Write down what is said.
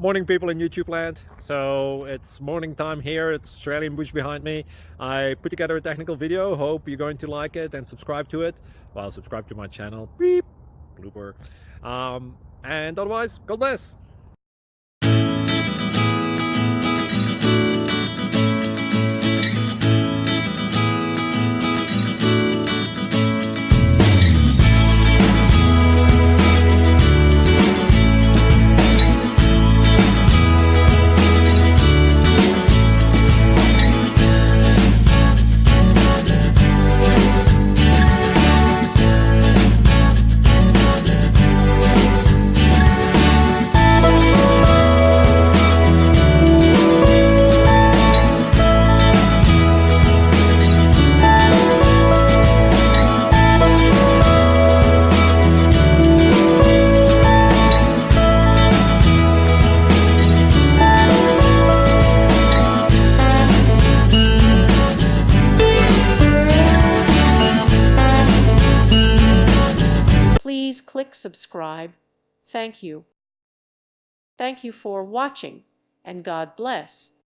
Morning, people in YouTube land. So it's morning time here. It's Australian bush behind me. I put together a technical video. Hope you're going to like it and subscribe to it. Well, subscribe to my channel. Beep. Blooper. And otherwise, God bless. Please click subscribe. Thank you. Thank you for watching, and God bless.